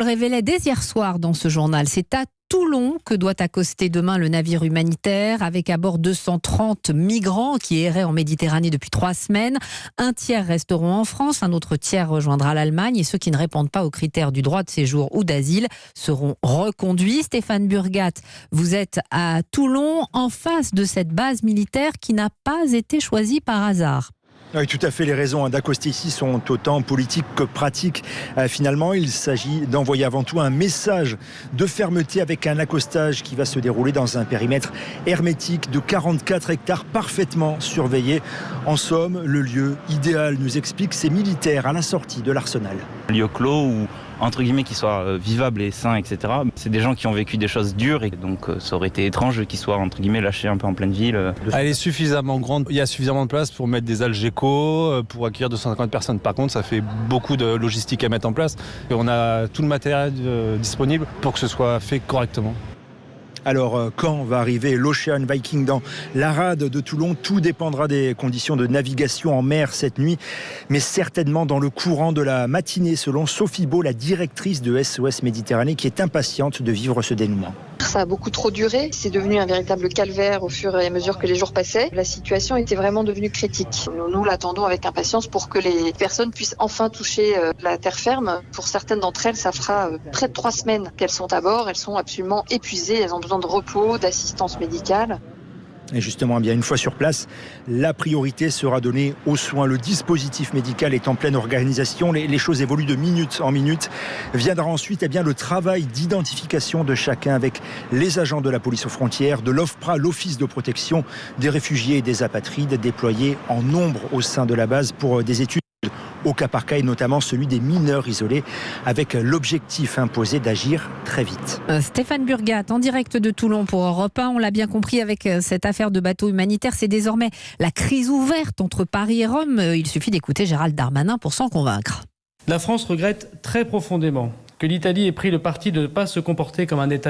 Le révélait dès hier soir dans ce journal. C'est à Toulon que doit accoster demain le navire humanitaire avec à bord 230 migrants qui erraient en Méditerranée depuis 3 semaines. Un tiers resteront en France, un autre tiers rejoindra l'Allemagne et ceux qui ne répondent pas aux critères du droit de séjour ou d'asile seront reconduits. Stéphane Burgat, vous êtes à Toulon en face de cette base militaire qui n'a pas été choisie par hasard. Oui, tout à fait. Les raisons d'accoster ici sont autant politiques que pratiques. Finalement, il s'agit d'envoyer avant tout un message de fermeté avec un accostage qui va se dérouler dans un périmètre hermétique de 44 hectares parfaitement surveillé. En somme, le lieu idéal, nous expliquent ces militaires à la sortie de l'arsenal. Un lieu clos où, entre guillemets, qui soit vivable et sain, etc. C'est des gens qui ont vécu des choses dures et donc ça aurait été étrange qu'ils soient, entre guillemets, lâchés un peu en pleine ville. Elle est suffisamment grande, il y a suffisamment de place pour mettre des Algeco, pour accueillir 250 personnes. Par contre, ça fait beaucoup de logistique à mettre en place et on a tout le matériel disponible pour que ce soit fait correctement. Alors, quand va arriver l'Ocean Viking dans la rade de Toulon? Tout dépendra des conditions de navigation en mer cette nuit, mais certainement dans le courant de la matinée, selon Sophie Beau, la directrice de SOS Méditerranée, qui est impatiente de vivre ce dénouement. Ça a beaucoup trop duré, c'est devenu un véritable calvaire au fur et à mesure que les jours passaient. La situation était vraiment devenue critique. Nous l'attendons avec impatience pour que les personnes puissent enfin toucher la terre ferme. Pour certaines d'entre elles, ça fera près de 3 semaines qu'elles sont à bord. Elles sont absolument épuisées, elles ont besoin de repos, d'assistance médicale. Et justement, bien une fois sur place, la priorité sera donnée aux soins. Le dispositif médical est en pleine organisation. Les choses évoluent de minute en minute. Viendra ensuite le travail d'identification de chacun avec les agents de la police aux frontières, de l'OFPRA, l'Office de protection des réfugiés et des apatrides, déployés en nombre au sein de la base pour des études au cas par cas, et notamment celui des mineurs isolés, avec l'objectif imposé d'agir très vite. Stéphane Burgat, en direct de Toulon pour Europe 1. On l'a bien compris avec cette affaire de bateau humanitaire, c'est désormais la crise ouverte entre Paris et Rome. Il suffit d'écouter Gérald Darmanin pour s'en convaincre. La France regrette très profondément que l'Italie ait pris le parti de ne pas se comporter comme un État